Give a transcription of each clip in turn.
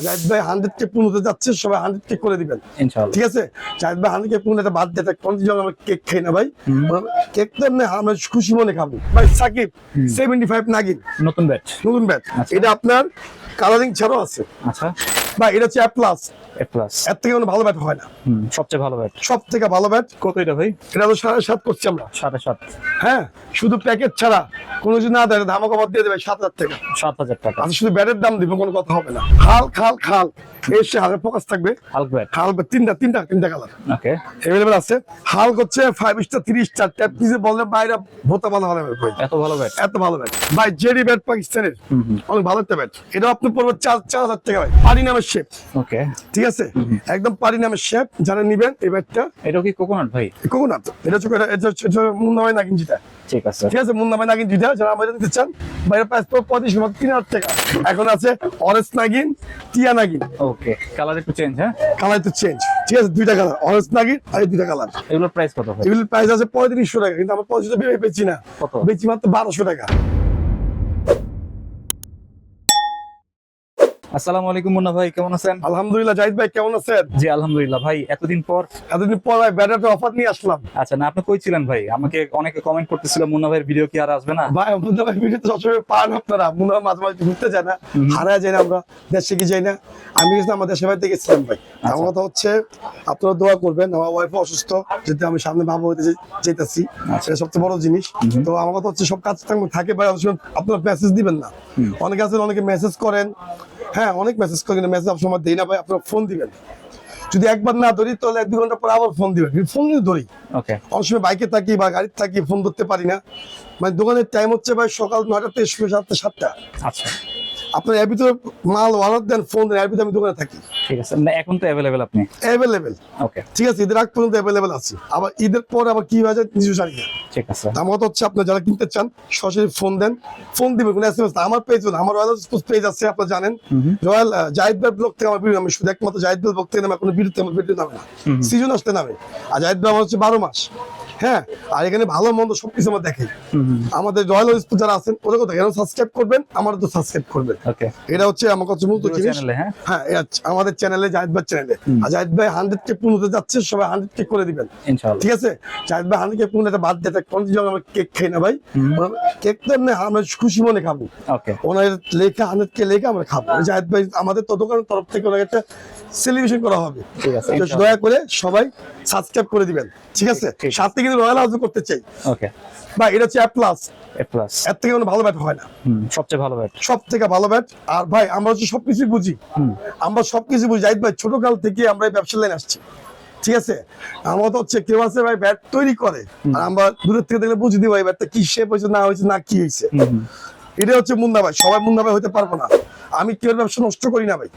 জাহিদ ভাই 100K পূর্ণতে যাচ্ছে, সবাই 100K করে দিবেন ইনশাআল্লাহ। ঠিক আছে। জাহিদ ভাই 100K পূর্ণতে বাদ দিয়ে কন্টিনিউ আমরা কেক খাই না ভাই, কেক তো এমনি আমরা খুশি মনে খাবো ভাই। সাকিব 75 নাগিন নতুন ব্যাচ। নতুন ব্যাচ, আচ্ছা। এটা আপনার কালারিং ছাড়াও আছে আচ্ছা, ভাই। এটা হচ্ছে A+, এ প্লাস। এর থেকে কোনো ভালো ব্যাট হয় না, সবচেয়ে ভালো ব্যাচ। সব থেকে ভালো ব্যাট। কত এটা ভাই? এটা তো 7.5 করছি আমরা। 7.5। হ্যাঁ, শুধু প্যাকেট ছাড়া কোনো কিছু না দেয়, ধামাকা অফার দিয়ে দেবে 7,000 টাকা। 7,000 টাকা। আচ্ছা, শুধু ব্যাটের দাম দিব, কোনো কথা হবে না। খাল খাল খাল এসে হালের ফোকাস থাকবে। Hulk bat. হাল তিনটা কালার ওকে। এভেলেবেল আছে। হাল হচ্ছে 5 স্টার 30 স্টার ট্যাপ পিসে বললে বাইরে ভোতা ভালো ভালো ভাই, এত ভালো ব্যাট। এত ভালো ব্যাট ভাই। জেডি ব্যাট পাকিস্তানের অনেক ভালো একটা ব্যাট। এটা আপনি পড়বে 4,000 টাকা ভাই। পারি নামের শেপ, ওকে। ঠিক আছে, একদম পারি নামের শেপ। যারা নিবেন এই ব্যাটটা, এটা কি কোকোনাট ভাই? কোকোনাট। এটা হচ্ছে মুন্না ভাই নাগিন যেটা, ঠিক আছে। ঠিক আছে, মুন্না ভাই নাগিন যেটা যারা আমাদের নিতে চান, বাইরে প্রাইস 35 3,000 টাকা। এখন আছে অরেঞ্জ নাগিন, টিয়া নাগিন। ওকে, কালার একটু চেঞ্জ। হ্যাঁ, কালার তো চেঞ্জ, ঠিক আছে, দুইটা কালার, অরেঞ্জ নাগিন আর এই দুইটা কালার। এগুলোর প্রাইস কত ভাই? এগুলোর প্রাইস আছে 3500 টাকা, কিন্তু আমরা 3500 টাকা বেচি না, কত? বেচি মাত্র 1200 টাকা। আসসালামু আলাইকুম মুন্না ভাই, কেমন আছেন? আলহামদুলিল্লাহ। জাহিদ ভাই কেমন আছেন? জি আলহামদুলিল্লাহ ভাই, এতদিন পর। এতদিন পর ভাই ব্যাটার অফার নিয়ে আসলাম। আচ্ছা, না আপনি কই ছিলেন ভাই? আমাকে অনেকে কমেন্ট করতেছিল মুন্না ভাইয়ের ভিডিও কি আর আসবে না? ভাই মুন্না ভাই ভিডিও তো সবসময় পান আপনারা, মুন্না ভাই মাঝে মাঝে ঘুরতে যায় না, হারায় যায় না, আমরা দেশে কি যাই না। আমি গেছিলাম আমার দেশের বাড়িতে গেছিলাম ভাই। আমার কথা হচ্ছে আপনারা দোয়া করবেন, আমার ওয়াইফ অসুস্থ, যেহেতু আমি সামনে বাবা হইতে যেতেছি, সেটা সবচেয়ে বড় জিনিস। তো আমার কথা হচ্ছে সব কাজ থাকে ভাই, অবশ্যই আপনারা মেসেজ দিবেন না। অনেকে আছেন, অনেকে মেসেজ করেন, হ্যাঁ অনেক মেসেজ করেন, কিন্তু মেসেজ সবসময় দেই না ভাই। আপনারা ফোন দিবেন, যদি একবার না ধরি তাহলে 1-2 ঘন্টা পর আবার ফোন দিবেন, কিন্তু ফোন কিন্তু ধরি। ওকে। অনেক সময় বাইকে থাকি বা গাড়িতে থাকি, ফোন ধরতে পারি না। মানে দোকানের টাইম হচ্ছে ভাই সকাল 9টা থেকে 7টা। আচ্ছা, আপনার এর ভিতরে মাল অর্ডার দেন, ফোন দেন, এর ভিতরে আমি দোকানে থাকি। ঠিক আছে। না এখন তো অ্যাভেলেবেল আপনি? অ্যাভেলেবেল, ওকে, ঠিক আছে, ঈদের আগ পর্যন্ত অ্যাভেলেবেল আছে। আবার ঈদের পর আবার কি হয়ে যায় নিজেও জানি না। ঠিক আছে। আমার কথা হচ্ছে আপনারা যারা কিনতে চান সরাসরি ফোন দেন, ফোন দিবেন, কোনো এসএমএস না। আমার পেজ, আমার রয়্যাল পেজ আছে, আপনারা জানেন, রয়্যাল জাহিদ ভাই ব্লগ থেকে আমার ভিডিও, আমি শুধু একমাত্র জাহিদ ভাই ব্লগ থেকে নামে, কোনো ভিডিও নামে না, সিজন আসতে নামে। আর জাহিদ ভাই আমার হচ্ছে 12 মাস। হ্যাঁ, আর এখানে ভালো মন্দ সবকিছু আমরা দেখাই। আমাদের রয়্যাল যারা আছেন ওদের কথা এখানে সাবস্ক্রাইব করবেন, আমার তো সাবস্ক্রাইব করবেন। ওকে, এটা হচ্ছে আমার কাছে মূলত জিনিস। চ্যানেলে? হ্যাঁ, হ্যাঁ, আমাদের চ্যানেলে, জাহিদ ভাই চ্যানেলে। আর জাহিদ ভাই 100K পূর্ণতে যাচ্ছে, সবাই 100K করে দিবেন ইনশাআল্লাহ। ঠিক আছে। জাহিদ ভাই 100K পূর্ণতে বাদ দিয়ে কন্টিনিউ আমরা কেক খাই না ভাই, কেক তো এমনি আমরা খুশি মনে খাবো। ওকে, ওনার লেখা 100K লেখা আমরা খাবো। জাহিদ ভাই আমাদের তো দোকানের তরফ থেকে ওনাকে একটা সেলিব্রেশন করা হবে। ঠিক আছে, তো দয়া করে সবাই সাবস্ক্রাইব করে দিবেন, ঠিক আছে। ঠিক। সাথে কিন্তু রয়্যাল হাউস করতে চাই ওকে। ভাই। এটা হচ্ছে A+, এ প্লাস। এর থেকে কোনো ভালো ব্যাট হয় না, সবচেয়ে ভালো ব্যাট। সব থেকে ভালো ব্যাট। আর ভাই আমরা হচ্ছে সবকিছু বুঝি, আমরা সবকিছু বুঝি। জাহিদ ভাই ছোট কাল থেকে আমরা এই ব্যবসা লাইনে আসছি, ঠিক আছে। আমার তো হচ্ছে কেউ আছে ভাই ব্যাট তৈরি করে, আর আমরা দূরের থেকে দেখলে বুঝি দিই ভাই ব্যাটটা কি শেপ হয়েছে না হয়েছে না কি হয়েছে। এটা হচ্ছে মুন্না ভাই। সবাই মুন্না ভাই হতে পারবো না, আমি কেউ ব্যবসা নষ্ট করি না ভাই,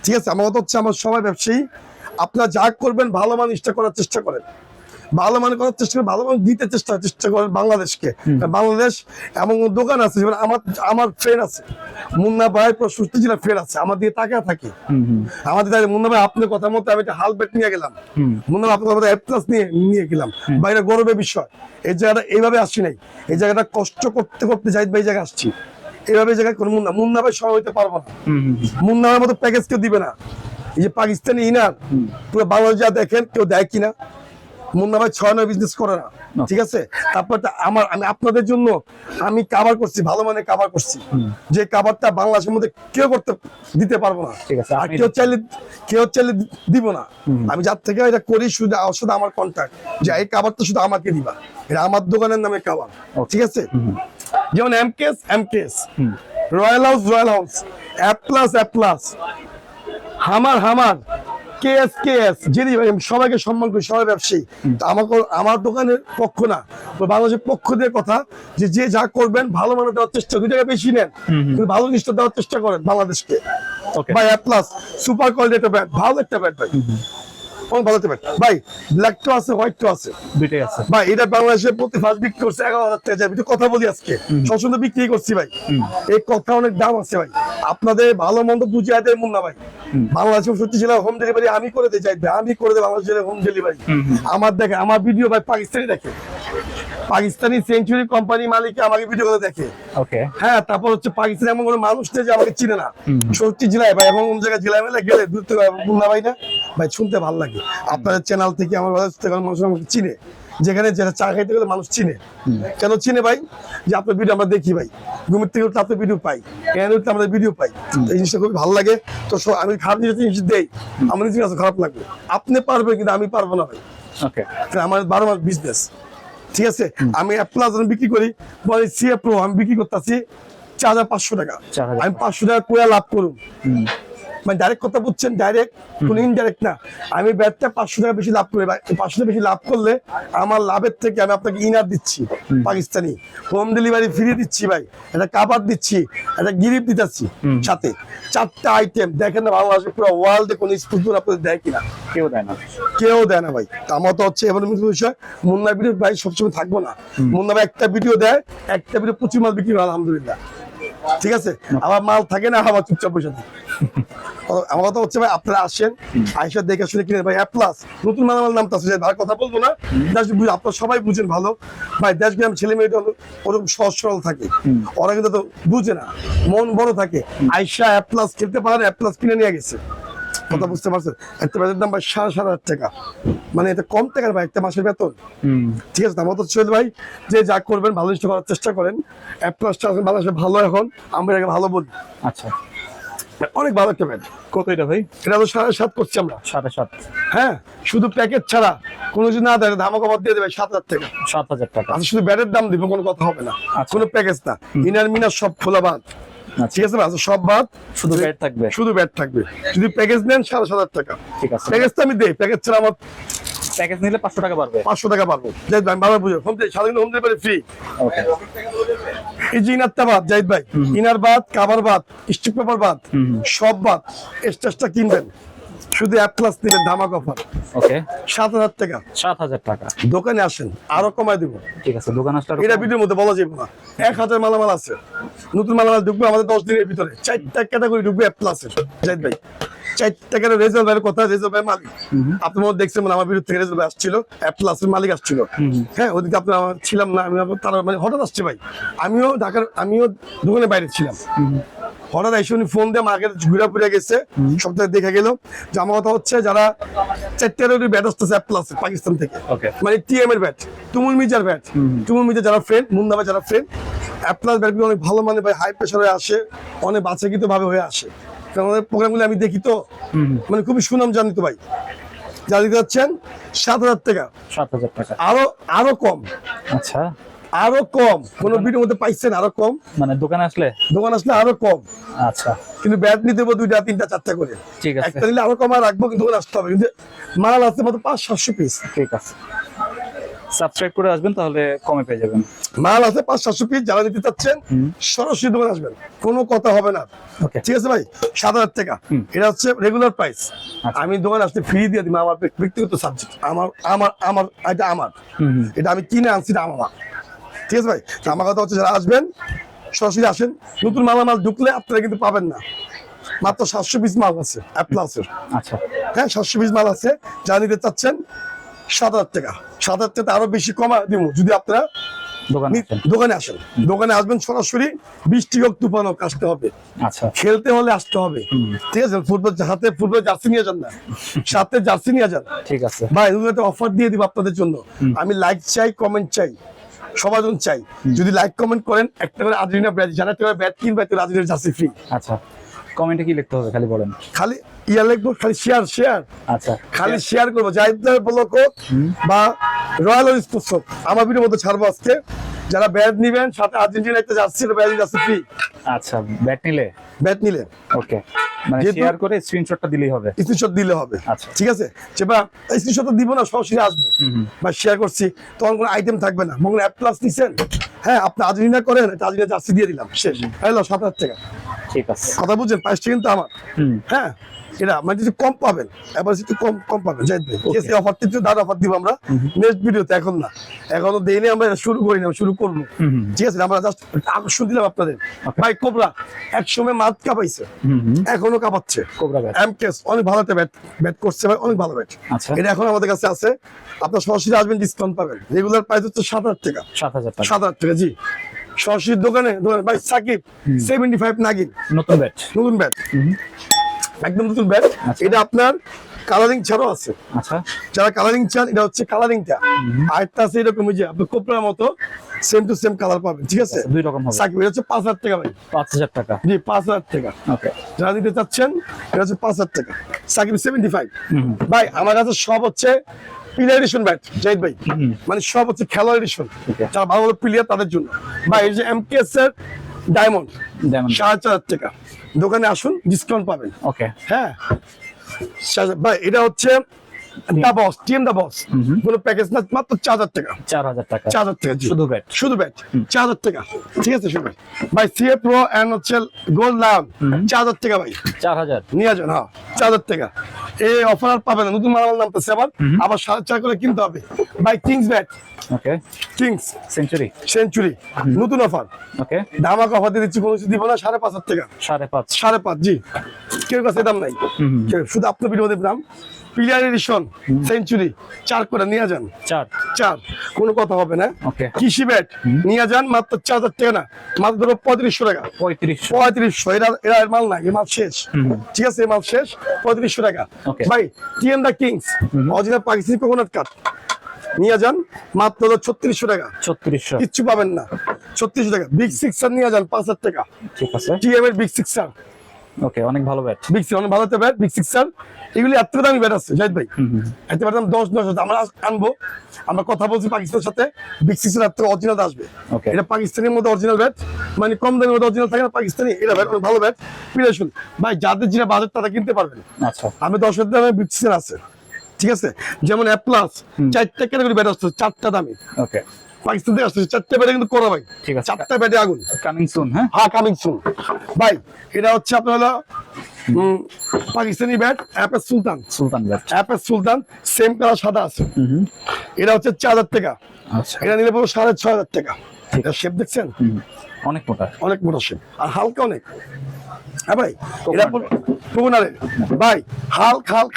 ঠিক আছে। আমার কথা হচ্ছে আমার সবাই ব্যবসায়ী, আপনারা যা করবেন ভালো মানুষটা করার চেষ্টা করেন, ভালো মানে করার চেষ্টা করেন, ভালো মানুষ দিতে চেষ্টা করেন বাংলাদেশকে। বাংলাদেশ এমন দোকান আছে, যেমন আমার ফ্রেন্ড আছে মুন্না ভাই, পুরো সুস্থ জেলার ফ্রেন্ড আছে, আমার দিয়ে তাকা থাকে, আমাদের মুন্না ভাই আপনার কথা মতো আমি একটা হাল ব্যাট নিয়ে গেলাম, মুন্না ভাই আপনার কথা A+ নিয়ে গেলাম, বাইরে গৌরবের বিষয়। এই জায়গাটা এইভাবে আসছি নাই, এই জায়গাটা কষ্ট করতে করতে জাহিদ ভাই জায়গায় আসছি। এইভাবে জায়গায় কোনো মুন্না ভাই সবাই হইতে পারবো না, মুন্না ভাইয়ের মতো প্যাকেজ কেউ দিবে না। এই যে পাকিস্তানি ইনার পুরো বাংলাদেশ যা দেখেন, কেউ দেয় কিনা? মুন্না ভাই 6-9 বিজনেস করে না, ঠিক আছে। তারপর আমি আপনাদের জন্য আমি কাভার করছি, ভালো মানে কাভার করছি, যে কাভারটা বাংলাদেশের মধ্যে কেউ দিতে পারবো না, ঠিক আছে। আর কেউ চাইলে দিব না। আমি যার থেকে এটা করি শুধু আমার কন্ট্যাক্ট, যে এই কাভারটা শুধু আমাকে দিবা, এটা আমার দোকানের নামে কাভার, ঠিক আছে। যেমন এমকেএস, রয়্যাল হাউস, A+, হামার কেএস জেরি ভাই, সবাইকে সম্মান করি, সবাই ব্যবসায়ী। আমার দোকানের পক্ষ না, বাংলাদেশের পক্ষ দিয়ে কথা, যে যা করবেন ভালো মানে দেওয়ার চেষ্টা, 2 টাকা বেশি নেন কিন্তু ভালো জিনিসটা দেওয়ার চেষ্টা করেন বাংলাদেশকে ভাই। A+ সুপার কোয়ালিটি একটা ব্যাট, ভালো একটা ব্যাট ভাই, ভালো একটা ব্যাট ভাই। ব্ল্যাক তো আছে, হোয়াইট তো আছে, দুইটাই আছে ভাই। এটা বাংলাদেশের প্রতি ফার্স্ট বিক্রি করছে 11,000 টাকা। আমি তো কথা বলি আজকে, সবসময় বিক্রি করছি ভাই, এই কথা অনেক দাম আছে ভাই। আপনাদের ভালো মন্দ বুঝিয়ে দেয় মুন্না ভাই। বাংলাদেশের সত্যি জেলা হোম ডেলিভারি আমি করে দিই, ভাই আমি করে দেই বাংলাদেশ জেলা হোম ডেলিভারি। আমার দেখে আমার ভিডিও ভাই পাকিস্তানি দেখে, পাকিস্তানি সেঞ্চুরি কোম্পানি মালিক আমাকে ভিডিও করে দেখে। ওকে। হ্যাঁ, তারপর হচ্ছে পাকিস্তানে এমন কোনো মানুষ নেই যে আমাকে চিনে না। 60 জেলায় ভাই, এমন কোন জায়গায় জেলায় মেলে গেলে দূর থেকে মুন্না ভাই না ভাই, শুনতে ভালো লাগে। আপনাদের চ্যানেল থেকে আমার মানুষ আমাকে চিনে, যেখানে যেটা চা খাইতে গেলে মানুষ চিনে। কেন চিনে ভাই? যে আপনার ভিডিও আমরা দেখি ভাই, ঘুমের থেকে উঠলে আপনার ভিডিও পাই, কেন উঠলে আমাদের ভিডিও পাই, এই জিনিসটা খুবই ভালো লাগে। তো আমি খারাপ জিনিস দেই, আমার নিজের কাছে খারাপ লাগবে। আপনি পারবেন কিন্তু আমি পারবো না ভাই। ওকে। আমার 12 মাস বিজনেস, ঠিক আছে। আমি অ্যাপ্লাস বিক্রি করি, পরে সিএ প্রো আমি বিক্রি করতেছি 4500 টাকা। আমি 500 টাকা করে লাভ করুন, মানে ডাইরেক্ট কথা বুঝছেন, ডাইরেক্ট কোন ইনডাইরেক্ট না। আমি ব্যাটটা 500 টাকা বেশি লাভ করি ভাই। 500 টাকা বেশি লাভ করলে আমার লাভের থেকে আমি আপনাকে ইনার দিচ্ছি পাকিস্তানি, হোম ডেলিভারি ফ্রি দিচ্ছি ভাই, একটা কাবাব দিচ্ছি, একটা গিরিপ দিতেছি সাথে 4টা আইটেম। দেখেন না বাংলাদেশে পুরো ওয়ার্ল্ডে কোন স্পোর্টস আপনাদের দেয় কিনা? কেউ দেয় না, কেউ দেয় না ভাই। আমার তো হচ্ছে এমন বিষয়, মুন্না ভিডিও ভাই সবসময় থাকবো না। মুন্না ভাই একটা ভিডিও দেয়, একটা ভিডিও 25 মাল বিক্রি হয় আলহামদুলিল্লাহ, ঠিক আছে। আমার মাল থাকে না, আমার চুপচাপ বসে থাকে। আমার কথা হচ্ছে ভাই, আপনারা আসেন, আইসা দেখে শুনে কিনেন ভাই। অ্যাপ্লাস নতুন মালামাল নাম তো আছে, ভাই কথা বলবো না, আপনারা সবাই বুঝেন ভালো ভাই। দেশগ্রাম ছেলে মেয়েটা ওরকম সহজ সরল থাকে, ওরা কিন্তু তো বুঝে না, মন বড় থাকে। আইসা অ্যাপ্লাস খেলতে পারেন, অ্যাপ্লাস কিনে নিয়ে গেছে। কথা বুঝতে পারছেন? একটা ব্যাটের দাম ভাই 7,500 টাকা, মানে এটা কম টাকার ভাই, একটা মাসের বেতন, ঠিক আছে। আমার তো চলবে ভাই, যে যা করবেন ভালো জিনিসটা করার চেষ্টা করেন। অ্যাপ্লাসটা বাংলাদেশে ভালো, এখন আমরা এটাকে ভালো বলি। আচ্ছা, অনেক ভালো একটা ব্যাট। কত এটা ভাই? এটা তো 7,500 করছি আমরা। 7,500? হ্যাঁ, শুধু প্যাকেট ছাড়া কোনো কিছু না দেয়, ধামাকা বাদ দিয়ে দেবে 7,000 টাকা। 7,000 টাকা? আচ্ছা, শুধু ব্যাটের দাম দিব, কোনো কথা হবে না, আচ্ছা। কোনো প্যাকেজ না, ইনার মিনার সব খোলা বাদ, ঠিক আছে। আচ্ছা, সব বাদ, শুধু ব্যাট থাকবে? শুধু ব্যাট থাকবে। যদি প্যাকেজ নেন 7,500 টাকা, ঠিক আছে। প্যাকেজটা আমি দেই, প্যাকেজ ছাড়া আমার প্যাকেজ নিলে 500 টাকা বাড়বে? 500 টাকা পারবো। জাহিদ ভাই বাবা বুঝে হোম হোম ডেলিভারি ফ্রি। ওকে। এই যে ইনারটা বাদ, জাহিদ ভাই, ইনার বাদ, কাভার বাদ, স্টিক পেপার বাদ, সব বাদ, এক্সট্রা কিনবেন, শুধু অ্যাপ্লাস নেবেন ধামাকা অফার। ওকে। 7,000 টাকা। 7,000 টাকা? দোকানে আসেন, আরো কমাই দিব। ঠিক আছে, দোকান আসলে এটা ভিডিওর মধ্যে বলা যাবে না। 1,000 মালামাল আছে, নতুন মালামাল ঢুকবে আমাদের 10 দিনের ভিতরে। 4টা ক্যাটাগরি ঢুকবে অ্যাপ্লাসের, জাহিদ ভাই। 4টা ক্যাটাগরি। রেজাল্ট ভাইয়ের কথা, রেজাল্ট ভাই মালিক, আপনি মনে দেখছেন, মানে আমার বিরুদ্ধে থেকে রেজাল্ট ভাই আসছিল, অ্যাপ্লাসের মালিক আসছিল। হ্যাঁ, ওদিকে আপনার ছিলাম না আমি, তারা মানে হঠাৎ আসছে ভাই। আমিও দোকানে বাইরে ছিলাম, হঠাৎ এসে উনি ফোন দিয়ে মার্কেট ঘুরে ঘুরে গেছে, সব থেকে দেখে গেল। যে আমার কথা হচ্ছে, যারা 4টা ব্যাট আসতেছে অ্যাপ্লাসের পাকিস্তান থেকে, মানে টিএম এর ব্যাট, তুমুল মির্জার ব্যাট, তুমুল মির্জা যারা ফ্রেন্ড, মুন্না ভাই যারা ফ্রেন্ড, অ্যাপ্লাস ব্যাটগুলো অনেক ভালো, মানে ভাই হাই প্রেশার হয়ে আসে, অনেক বাচ্চাকৃত ভাবে হয়ে আসে। কারণ আমাদের প্রোগ্রামগুলো আমি দেখি তো, মানে খুবই সুনাম জানি তো ভাই। যা দিতে যাচ্ছেন 7,000 টাকা। 7,000 টাকা? আরো কম। আচ্ছা, আরো কম, কোন ভিডিওর মধ্যে পাইছেন? আরো কম, মানে দোকান আসলে আরো কম। আচ্ছা, কিন্তু ব্যাট নিতে হবে 2টা 3টা 4টা করে, ঠিক আছে। একটা নিলে আরো কম আর রাখবো, কিন্তু আসতে হবে। কিন্তু মাল আসতে মাত্র 500-700 পিস। ঠিক আছে, সাবস্ক্রাইব করে আসবেন, তাহলে কমে পেয়ে যাবেন। মাল আছে 500-700 পিস। যারা নিতে চাচ্ছেন সরাসরি দোকানে আসবেন, কোনো কথা হবে না, ঠিক আছে ভাই। 7,000 টাকা, এটা হচ্ছে রেগুলার প্রাইস। আমি দোকানে আসতে ফ্রি দিয়ে দিই, আমার ব্যক্তিগত সাবজেক্ট, এটা আমি কিনে আনছি, না আমার, ঠিক আছে ভাই। আমার কথা হচ্ছে, যারা আসবেন সরাসরি আসেন। নতুন মালামাল ঢুকলে আপনারা কিন্তু পাবেন না, মাত্র 700 পিস মাল আছে অ্যাপ্লাসের। আচ্ছা, হ্যাঁ, 700 পিস মাল আছে। যারা নিতে চাচ্ছেন 7,000 টাকা। 7,000 টাকা আরো বেশি কমা দিব যদি আপনারা দোকানে আসেন। দোকানে আসবেন সরাসরি, বৃষ্টি হোক তুফান হোক আসতে হবে। আচ্ছা, খেলতে হলে আসতে হবে, ঠিক আছে। হাতে ফুটবল জার্সি নিয়ে যান না, সাথে জার্সি নিয়ে যান, ঠিক আছে ভাই। একটা অফার দিয়ে দিব আপনাদের জন্য। আমি লাইক চাই, কমেন্ট চাই, সবার জন্য চাই। যদি লাইক কমেন্ট করেন, একটা করে আর্জেন্টিনা ব্যাট, যারা একটা ব্যাট কিনবে, একটা আর্জেন্টিনা জার্সি ফ্রি। আচ্ছা, কমেন্টে কি লিখতে হবে খালি বলেন? খালি লিখবো, খালি শেয়ার। আচ্ছা, খালি শেয়ার করবো। জাহিদ ব্লগ হোক বা রয়্যাল স্পোর্টস হোক, আমার ভিডিওর মধ্যে ছাড়বো আজকে। যারা ব্যাট নিবেন, সাথে আর্জেন্টিনা একটা জার্সি ফ্রি। আচ্ছা, ব্যাট নিলে ওকে, মানে শেয়ার করে স্ক্রিনশটটা দিলেই হবে? স্ক্রিনশট দিলে হবে। আচ্ছা, ঠিক আছে। বা স্ক্রিনশটটা দিব না, সরাসরি আসবো বা শেয়ার করছি, তখন কোনো আইটেম থাকবে না। মনে অ্যাপ্লাস নিছেন, হ্যাঁ আপনি আর্জেন্টিনা করেন, এটা আর্জেন্টিনা জার্সি দিয়ে দিলাম, শেষ। হ্যালো 7,000 টাকা। ঠিক আছে। কথা বুঝছেন, প্রাইসটা কিন্তু আমার। হ্যাঁ এটা মানে কিছু কম পাবেন, এবার একটু কম কম পাবেন, জাহিদ ভাই। ঠিক আছে, অফার কিছু দাঁড় অফার দিব আমরা নেক্সট ভিডিওতে, এখন না, এখনো দেইনি, আমরা এটা শুরু করি না, শুরু করবো। ঠিক আছে, আমরা জাস্ট আকর্ষণ দিলাম আপনাদের। ভাই কোবরা একসময় মাছ কাঁপাইছে, এখনো কাঁপাচ্ছে। কোবরা ব্যাট এমকেএস অনেক ভালো একটা ব্যাট ব্যাট করছে ভাই, অনেক ভালো ব্যাট। আচ্ছা। এটা এখন আমাদের কাছে আছে, আপনার সরাসরি আসবেন, ডিসকাউন্ট পাবেন। রেগুলার প্রাইস হচ্ছে 7,000 টাকা। 7,000 টাকা। 7,000 টাকা, জি। সরাসরি দোকানে ভাই সাকিব 75 নাগিন, নতুন ব্যাট। নতুন ব্যাট, একদম নতুন ব্যাট। আচ্ছা। এটা আপনার কালারিং ছাড়াও আছে, আচ্ছা। যারা কালারিং চান, এটা হচ্ছে কালারিংটা। আরেকটা আছে এরকম, যে আপনি কোপরার মতো সেম টু সেম কালার পাবেন। ঠিক আছে, দুই রকম হবে। সাকিব এটা হচ্ছে 5,000 টাকা ভাই। 5,000 টাকা। জি 5,000 টাকা। ওকে। যারা নিতে চাচ্ছেন এটা হচ্ছে 5,000 টাকা। সাকিব 75। ভাই আমার কাছে সব হচ্ছে প্লেয়ার এডিশন ব্যাট, জাহিদ ভাই, মানে সব হচ্ছে খেলোয়াড় এডিশন, যারা ভালো ভালো প্লেয়ার তাদের জন্য। ভাই এই যে এমকেএস এর ডায়মন্ড 4,500 টাকা, দোকানে আসুন, ডিসকাউন্ট পাবেন। ওকে। হ্যাঁ ভাই এটা হচ্ছে দা বস, টিএম দা বস, কোনো প্যাকেজ না, মাত্র 4,000 টাকা। 4,000 টাকা। 4,000 টাকা, জি। শুধু ব্যাট। শুধু ব্যাট 4,000 টাকা। ঠিক আছে, শুধু ভাই সিএ প্রো এন্ড হচ্ছে গোল্ড লাম 4,000 টাকা ভাই। 4,000 নিয়ে যান, হ্যাঁ 4,000 টাকা। এই অফার আর পাবেন না, নতুন মালামাল নামতেছে, আবার 4,500 করে কিনতে হবে ভাই। Kings bat, okay. Kings century. Century নতুন অফার, ওকে। ধামাকা অফার দিয়ে দিচ্ছি, কোনো কিছু দিব না, 5,500 টাকা। 5.5। 5.5, জি। কেউ কাছে দাম নাই, শুধু আপনার ভিডিওতে দাম। প্লেয়ার এডিশন সেঞ্চুরি 4 করে নিয়ে যান, 4 কোনো কথা হবে না। ওকে। কৃষি ব্যাট নিয়ে যান, মাত্র 4,000 টাকা না, মাত্র 3,500 টাকা। 3500। এরা এর মাল না, এই মাল শেষ। ঠিক আছে, এই মাল শেষ, 3,500 টাকা। ওকে। ভাই টিএম দা কিংস অরিজিনাল পাকিস্তানি কোকোনাট কাট নিয়ে যান, মাত্র 3600 টাকা। 3600। কিচ্ছু পাবেন না, 3600 টাকা। বিগ সিক্সার নিয়ে যান 5,000 টাকা। ঠিক আছে। টিএম এর বিগ সিক্সার, ওকে, অনেক ভালো ব্যাট। বিগ সিক্সার অনেক ভালো একটা ব্যাট, বিগ সিক্সার। এগুলি এত দামি ব্যাট আছে জাহিদ ভাই, এত দাম 10 আমরা আনবো, আমরা কথা বলছি পাকিস্তানের সাথে, বিগ সিক্সার এত অরিজিনাল আসবে। ওকে। এটা পাকিস্তানের মধ্যে অরিজিনাল ব্যাট, মানে কম দামের মধ্যে অরিজিনাল থাকে না পাকিস্তানি, এটা ব্যাট অনেক ভালো ব্যাট। পিলেশন ভাই, যাদের যেটা বাজেট তারা কিনতে পারবেন। আচ্ছা। আমি 10,000 দামে বিগ সিক্সার আছে। ঠিক আছে, যেমন এ প্লাস 4টা ক্যাটাগরি ব্যাট আসছে, 4টা দামি। ওকে। পাকিস্তান থেকে আসছে 4টা ব্যাটে কিন্তু করা ভাই। ঠিক আছে। 4টা ব্যাটে আগুন। Coming soon. হ্যাঁ কামিং সুন ভাই। এটা হচ্ছে আপনার হলো পাকিস্তানি ব্যাট অ্যাপেস সুলতান, অ্যাপেস সুলতান, সেম কালার সাদা আছে। এটা হচ্ছে 4,000 টাকা। আচ্ছা। এটা নিলে পুরো 6,500 টাকা। এটা শেপ দেখছেন, অনেক মোটা, অনেক মোটা শেপ, আর হালকা অনেক। হ্যাঁ ভাই, এটা কোকোনারের ভাই,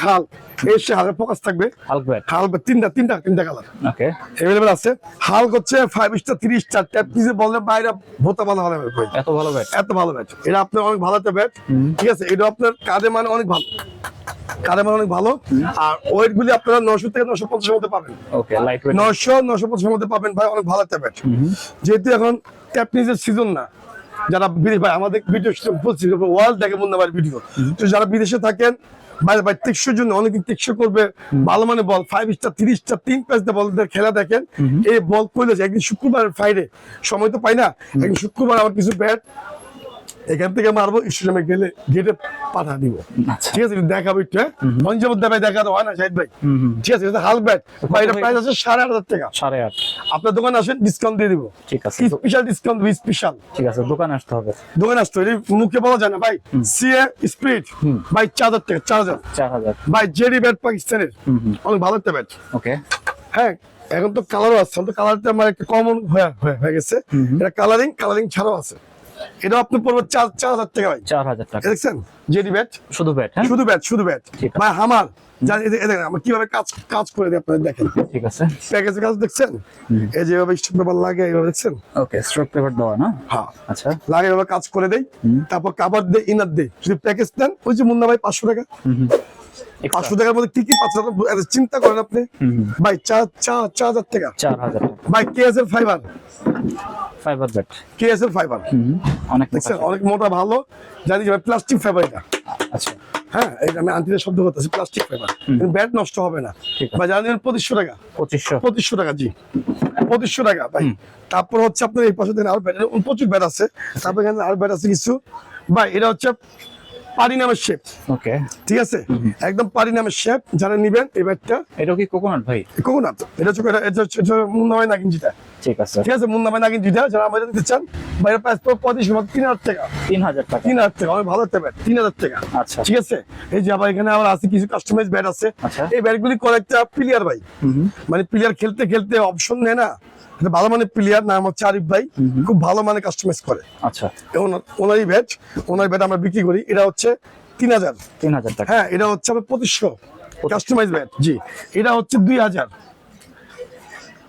হাল এসে হালের ফোকাস থাকবে। হালক ব্যাট, হাল তিনটা কালার ওকে अवेलेबल আছে। হাল হচ্ছে 5 স্টার 30 স্টার ট্যাপ নিচে বললে বাইরে ভোতা ভালো ভালো ভাই, এত ভালো ব্যাট, এত ভালো ব্যাট। এটা আপনার অনেক ভালো একটা ব্যাট। ঠিক আছে, এটা আপনার কাঁধে মানে অনেক ভালো, কাঁধে মানে অনেক ভালো। আর ওয়েট গুলি আপনারা 900 থেকে 950 এর মধ্যে পাবেন। ওকে, লাইট ওয়েট 900-950 এর মধ্যে পাবেন ভাই, অনেক ভালো একটা ব্যাট। যেহেতু এখন ট্যাপ নিচের সিজন না, যারা বিদেশ ভাই আমাদের ভিডিও বলছি ওয়ার্ল্ড দেখে মুন্না ভাই ভিডিও, তো যারা বিদেশে থাকেন বাইরে ভাই টেকসই জন্য অনেকদিন টেকসই করবে ভালো মানে বল 5 স্টার 30 স্টার 3 প্যাচ বলদের খেলা দেখেন। এই বল করলে একদিন শুক্রবার ফ্রাইডে সময় তো পাই না, একদিন শুক্রবার আমার কিছু ব্যাট এখান থেকে মারবো, স্টেডিয়ামে গেলে গেটে পাঠা দিব। ঠিক আছে, দেখাবো একটু। পঞ্জাবের ভাই দেখা হয় না শাহিদ ভাই। ঠিক আছে, হাল ব্যাট ভাই, এটা প্রাইস আছে 8,500 টাকা। 8,500 আপনার দোকানে আসেন, ডিসকাউন্ট দিয়ে দিব। ঠিক আছে, স্পেশাল ডিসকাউন্ট, স্পেশাল। ঠিক আছে, দোকানে আসতে হবে, দোকানে আসতে হবে, মুখে বলা যায় না ভাই। সিএ স্পিরিট ভাই 4,000 টাকা, 4,000 ভাই। জেডি ব্যাট পাকিস্তানের অনেক ভালো একটা ব্যাট। ওকে, হ্যাঁ এখন তো কালারও আছে, তো কালারটা আমার একটা কমন হয়ে গেছে। এটা কালারিং ছাড়াও আছে। এটা আপনি পড়বে 4,000 টাকা ভাই। 4,000 টাকা দেখছেন, জেডি ব্যাট, শুধু ব্যাট। হ্যাঁ, শুধু ব্যাট ভাই। আমার জানি আমরা কিভাবে কাজ করে দিই, আপনারা দেখেন। ঠিক আছে, প্যাকেজে কাজ দেখছেন, এই যেভাবে স্ট্রিপ পেপার লাগে এইভাবে দেখছেন। ওকে, স্ট্রিপ পেপার দেওয়া না? হ্যাঁ, আচ্ছা, লাগে এভাবে কাজ করে দেই, তারপর কাভার দেই, ইনার দেই। যদি প্যাকেজ নেন, ওই যে মুন্না ভাই 500 টাকা, 500 টাকার মধ্যে কি পাচ্ছেন চিন্তা করেন আপনি ভাই। 4,000 টাকা, 4,000 টাকা ভাই। KSL fibre bat, KSL fibre অনেক দেখছেন, অনেক মোটা ভালো। জানি যে ভাই প্লাস্টিক ফাইবার এটা। আচ্ছা, হ্যাঁ, এটা আমি আন্টিদের শব্দ করতেছি, প্লাস্টিক ফাইবার, ব্যাট নষ্ট হবে না ভাই। জানি 2500 টাকা, 2500 টাকা, জি 2500 টাকা ভাই। তারপর হচ্ছে আপনার এই পাশে আরো ব্যাট, প্রচুর ব্যাট আছে। তারপর এখানে আরো ব্যাট আছে কিছু ভাই। এটা হচ্ছে পারি নামের শেপ, ওকে, ঠিক আছে, একদম পারি নামের শেপ। যারা নিবেন এই ব্যাটটা, এটা কি কোকোনাট ভাই? কোকোনাট, এটা হচ্ছে মুন্না ভাই নাগিন যেটা, ঠিক আছে, ঠিক আছে, মুন্না ভাই নাগিন যেটা, যারা আমাদের দিতে চান বাইরে প্রাইস 35 টাকা, 3000 টাকা, 3000 টাকা, অনেক ভালো একটা ব্যাট, 3000 টাকা। আচ্ছা, ঠিক আছে, এই যে আবার এখানে আবার আছে কিছু কাস্টমাইজ ব্যাট আছে। আচ্ছা। এই ব্যাটগুলি করে একটা প্লেয়ার ভাই, মানে প্লেয়ার খেলতে খেলতে অপশন নেয় না, এটা ভালো মানের প্লেয়ার, নাম হচ্ছে আরিফ ভাই, খুব ভালো মানে কাস্টমাইজ করে। আচ্ছা, ওনারই ব্যাট, ওনার ব্যাট আমরা বিক্রি করি। এটা হচ্ছে 3000 টাকা, হ্যাঁ, এটা হচ্ছে আমার 2500 কাস্টমাইজ ব্যাট। জি, এটা হচ্ছে 2000।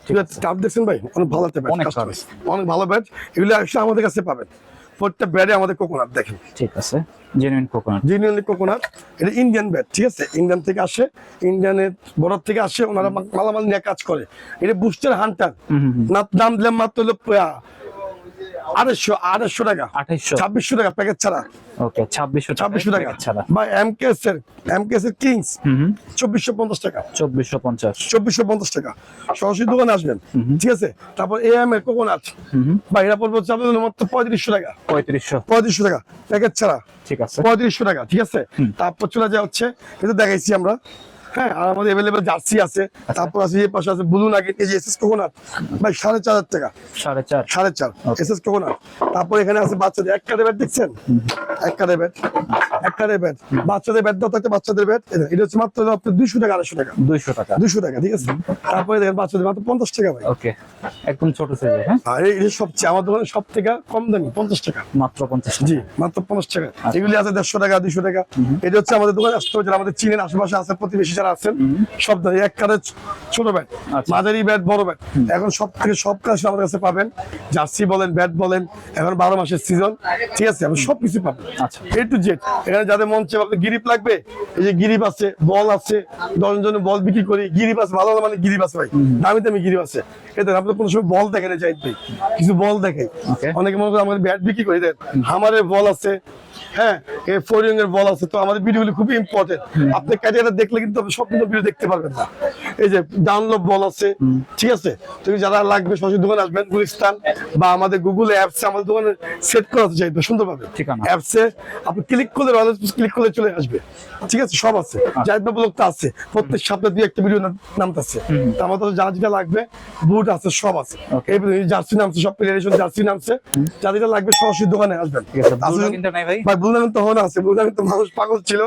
ঠিক আছে, টাপ দেখছেন ভাই, অনেক ভালো একটা ব্যাট, অনেক কাস্টমাইজ, অনেক ভালো ব্যাট। এগুলো আসলে আমাদের কাছে পাবেন, প্রত্যেকটা ব্যাটে আমাদের কোকোনাট দেখেন, ঠিক আছে, জেনুইন কোকোনাট, জেনুইনলি কোকোনাট। এটা ইন্ডিয়ান ব্যাট, ঠিক আছে, ইন্ডিয়ান থেকে আসে, ইন্ডিয়ানের বর্ডার থেকে আসে, ওনারা মালামাল নিয়ে কাজ করে। এটা বুস্টার হান্টার, দাম দিলাম মাত্র হলো 2800 টাকা, 2600 টাকা প্যাকেজ ছাড়া। ওকে, 2600 টাকা ছাড়া। বা এমকেএস এর কিংস 2450 টাকা, 2450 টাকা। সরাসরি দোকানে আসবেন, ঠিক আছে। তারপর এএম এর কোকোনাট, বা এটা পড়বে হচ্ছে আপনাদের মাত্র 3500 টাকা, 3500 টাকা প্যাকেজ ছাড়া, ঠিক আছে, 3500 টাকা, ঠিক আছে। তারপর চলে যায় হচ্ছে, এটা দেখাইছি আমরা, হ্যাঁ, আর আমাদের এভেলেবেল জার্সি আছে। তারপর আছে এই পাশে আছে ব্লু নাগিন, এই যে এসএস কোকোনাট ভাই 4500 টাকা, 4.5 এসএস কোকোনাট। তারপর এখানে আছে বাচ্চাদের এক কারে ব্যাট, দেখছেন, এক কারে ব্যাট, বাচ্চাদের ব্যাট দাও থাকতে, বাচ্চাদের ব্যাট এটা হচ্ছে মাত্র আপনার 200 টাকা, 200 টাকা, ঠিক আছে। তারপরে দেখেন বাচ্চাদের মাত্র 50 টাকা ভাই, ওকে, একদম ছোট সাইজের, হ্যাঁ, আর এটা সবচেয়ে আমার দোকানে সব থেকে কম দামি, 50 টাকা, মাত্র 50 জি, মাত্র 50 টাকা। এগুলি আছে 150 টাকা, 200 টাকা। এটা হচ্ছে আমাদের দোকানে আসতে হবে, যারা আমাদের চীনের আশেপাশে আছে, প্রতিবেশী যারা আছেন, সব ধরে এক কারে ছোট ব্যাট, মাঝারি ব্যাট, বড় ব্যাট, এখন সব থেকে সব কাজ আমাদের কাছে পাবেন। জার্সি বলেন, ব্যাট বলেন, এখন 12 মাসের সিজন, ঠিক আছে, আপনি সবকিছু পাবেন, আচ্ছা, এ টু জেড। এখানে যাদের মন চাই আপনার গিরিপ লাগবে, এই যে গিরিপ আছে, বল আছে, 10 জনের বল বিক্রি করি, গিরিপ আছে, ভালো মানে গিরিপ আছে ভাই, দামি দামি গিরিপ আছে। এতে আপনার কোনো সময় বল দেখেন যাই ভাই, কিছু বল দেখাই, অনেকে মনে করে আমাদের ব্যাট বিক্রি করি, দেন হামারের বল আছে, হ্যাঁ, এই ফোরিং এর বল আছে। তো আমাদের ভিডিওগুলো খুবই ইম্পর্টেন্ট, আপনি ক্যারিয়ারটা দেখলে কিন্তু আপনি সব কিন্তু ভিডিও দেখতে পারবেন না। এই যে ডাউনলোড বল আছে, ঠিক আছে। তো যারা লাগবে সরাসরি দোকানে আসবেন, গুলিস্তান বা আমাদের গুগল অ্যাপসে আমাদের দোকানে সেট করা চাইবে সুন্দরভাবে, অ্যাপসে আপনি ক্লিক করলে চলে আসবে, ঠিক আছে, সব আছে, জাহিদ ব্লগ তো আছে, প্রত্যেক সপ্তাহে 2-1টা ভিডিও নামতেছে। তো আমাদের যা যেটা লাগবে, বুট আছে, সব আছে, এই জার্সি নামছে, সব প্লেয়ারেশন জার্সি নামছে, যা যেটা লাগবে সরাসরি দোকানে আসবেন। ভাই ব্লু নাগিন তখন আছে, ব্লু নাগিন তো মানুষ পাগল ছিল,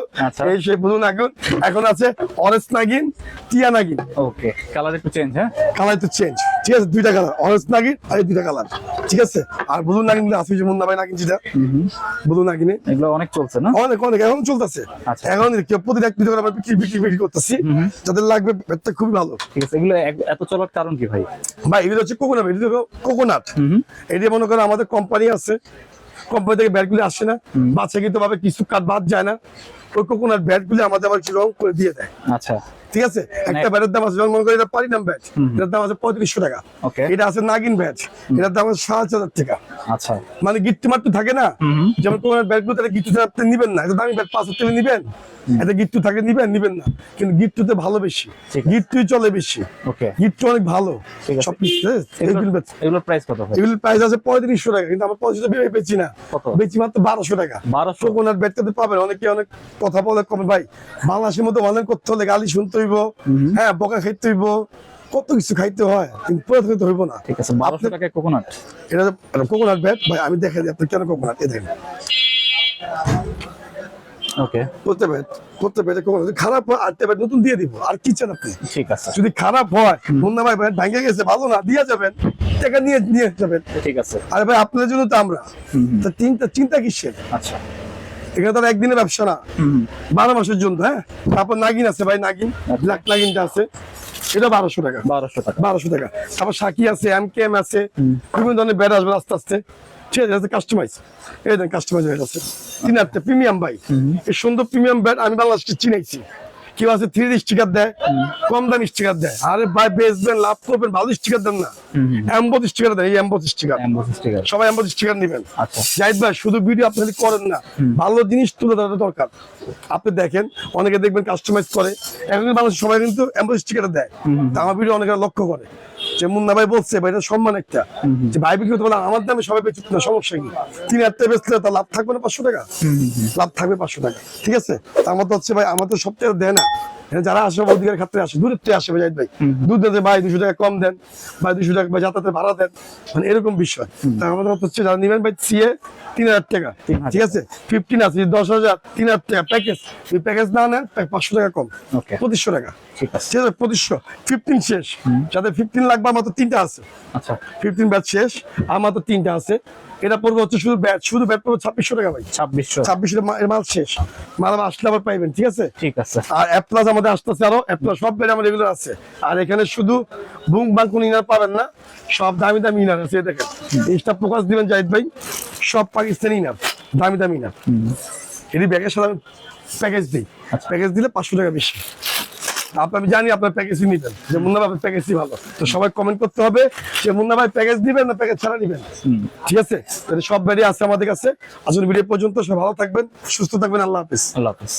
এই সেই ব্লু নাগিন। এখন আছে অরেঞ্জ নাগিন, টিয়া নাগিন, ওকে, কালার একটু চেঞ্জ, হ্যাঁ, কালার একটু চেঞ্জ, ঠিক আছে, 2টা কালার, অরেঞ্জ নাগিন আর এই 2টা কালার, ঠিক আছে। আর ব্লু নাগিন আছে, যে মুন্না ভাই নাগিন যেটা, ব্লু নাগিনে এগুলো অনেক চলছে না, অনেক এখন চলতেছে। এখন প্রতিদিন 1 করে আমরা বিক্রি করতেছি, যাদের লাগবে ব্যাটটা খুবই ভালো, ঠিক আছে। এগুলো এত চলার কারণ কি ভাই? ভাই এগুলো হচ্ছে কোকোনাট, এটা মনে করেন আমাদের কোম্পানি আছে, কোম্পানি থেকে ব্যাটগুলি আসে না, বাচ্চাকৃত ভাবে কিছু কাট বাদ যায় না, ওই কোকোনাট ব্যাটগুলি আমাদের আবার রং করে দিয়ে দেয়, আচ্ছা, ঠিক আছে। একটা ব্যাটের দাম আছে, মনে করি এটা পারিনাম ব্যাট, এটার দাম আছে 3500 টাকা, এটা আছে নাগিন ব্যাট, এটার দাম আছে 7500 টাকা, আচ্ছা, মানে গিট্টু মাট্টু থাকে না, যেমন কোকোনাট ব্যাটগুলো তাহলে গিট্টু আপনি নিবেন না, এটা দামি ব্যাট 5000 টাকা নিবেন, এটা গিট্টু থাকে নিবেন না, কিন্তু গিট্টুতে ভালো বেশি, গিট্টুই চলে বেশি, ওকে, গিট্টু অনেক ভালো সবকিছু। এগুলোর প্রাইস কত ভাই? এগুলোর প্রাইস আছে 3500 টাকা, কিন্তু আমরা 3500 বেচি না, বেচি মাত্র 1200 টাকা। 1200 কোকোনাট ব্যাট করতে পাবেন, অনেকে অনেক কথা বলে কম ভাই, বাংলাদেশের মধ্যে অনেক করতে হলে গালি শুনতে হইব, হ্যাঁ, বকা খাইতে হইব, কত কিছু খাইতে হয়, কিন্তু পুরো খাইতে হইব না, ঠিক আছে। 1200 টাকায় কোকোনাট, এটা কোকোনাট ব্যাট ভাই, আমি দেখাই দিই আপনি কেন কোকোনাট, এই দেখেন, ওকে, করতে ব্যাট কোকোনাট খারাপ হয়, আরেকটা ব্যাট নতুন দিয়ে দিব, আর কি চান আপনি, ঠিক আছে। যদি খারাপ হয়, মুন্না ভাই ব্যাট ভাঙে গেছে, ভালো না, দিয়ে যাবেন, টাকা নিয়ে যাবেন, ঠিক আছে। আরে ভাই আপনাদের জন্য তো আমরা, তা চিন্তা কিসের, আচ্ছা, এখানে তো একদিনের ব্যবসা না, 12 মাসের জন্য, হ্যাঁ। তারপর নাগিন আছে ভাই, নাগিন ব্ল্যাক নাগিনটা আছে, এটা 1200 টাকা, 1200 টাকা। তারপর সাকি আছে, এমকেএম আছে, বিভিন্ন ধরনের ব্যাট আসবে আস্তে আস্তে, ঠিক আছে, কাস্টমাইজ, এই দেন কাস্টমাইজ ব্যাট আছে, 3-8টা প্রিমিয়াম ভাই, এই সুন্দর প্রিমিয়াম ব্যাট আমি বাংলাদেশকে চিনাইছি। কেউ আছে 3D স্টিকার দেয়, কম দামি স্টিকার দেয়, আরে ভাই বেচবেন, লাভ করবেন, ভালো স্টিকার দেন না, এমবোস স্টিকার দেন, এই এমবোস স্টিকার, সবাই এমবোস স্টিকার নেবেন। জাহিদ ভাই শুধু ভিডিও আপনি করেন না, ভালো জিনিস তুলে ধরা দরকার। আপনি দেখেন, অনেকে দেখবেন কাস্টমাইজ করে, এখন মানুষ সবাই কিন্তু এমবোস স্টিকার দেয়, আমার ভিডিও অনেকে লক্ষ্য করে, যে মুন্না ভাই বলছে ভাই এটা সম্মান একটা, যে ভাই বিক্রি করতে পারলে আমার দামে সবাই বেচে না, সমস্যা কি? 3000 টাকা বেচলে তার লাভ থাকবে না 500 টাকা? লাভ থাকবে 500 টাকা, ঠিক আছে? আমার তো হচ্ছে ভাই, আমার তো সপ্তাহে দেয় না, এখানে যারা আসে অধিকার খাতে আসে, দূরের থেকে আসে জাহিদ ভাই, দুধ দিতে ভাই 200 টাকা কম দেন, ভাই 200 টাকা ভাই যাতায়াতের ভাড়া দেন, মানে এরকম বিষয়। তা আমাদের হচ্ছে যারা নিবেন ভাই সিএ 3000 টাকা, ঠিক আছে? 15 আছে 10,000, 3000 টাকা প্যাকেজ, যদি প্যাকেজ না নেন 500 টাকা কম, ওকে 2500 টাকা, ঠিক আছে। ঠিক আছে? 2500, 15 শেষ, যাদের 15 লাগবে আমার তো 3টা আছে, আচ্ছা 15 ব্যাট শেষ, আমার তো 3টা আছে। এটা পড়বে হচ্ছে শুধু ব্যাট পড়বে 2600 টাকা ভাই, 2600 2600 এর মাল শেষ, মাল আবার আসলে আবার পাইবেন, ঠিক আছে? ঠিক আছে। আর এ প্লাস আমাদের আসতেছে, আরো এ প্লাস সব ব্যাট আমাদের এগুলো আছে। আর এখানে শুধু বুং বাং কোন ইনার পাবেন না, সব দামি দামি ইনার আছে, এই দেখেন ইনস্টা ফোকাস দিবেন জাহিদ ভাই, সব পাকিস্তানি ইনার, দামি দামি ইনার। এটি ব্যাগের সাথে আমি প্যাকেজ দিই, প্যাকেজ দিলে 500 টাকা বেশি। আমি জানি আপনার প্যাকেজই নিবেন, যে মুন্না ভাই প্যাকেজই ভালো, তো সবাই কমেন্ট করতে হবে যে মুন্না ভাই প্যাকেজ দিবেন না প্যাকেজ ছাড়া নিবেন, ঠিক আছে? তাহলে সব ব্যাটই আছে আমাদের কাছে। আসলে ভিডিও পর্যন্ত সব ভালো থাকবেন, সুস্থ থাকবেন, আল্লাহ হাফেজ। আল্লাহ হাফেজ।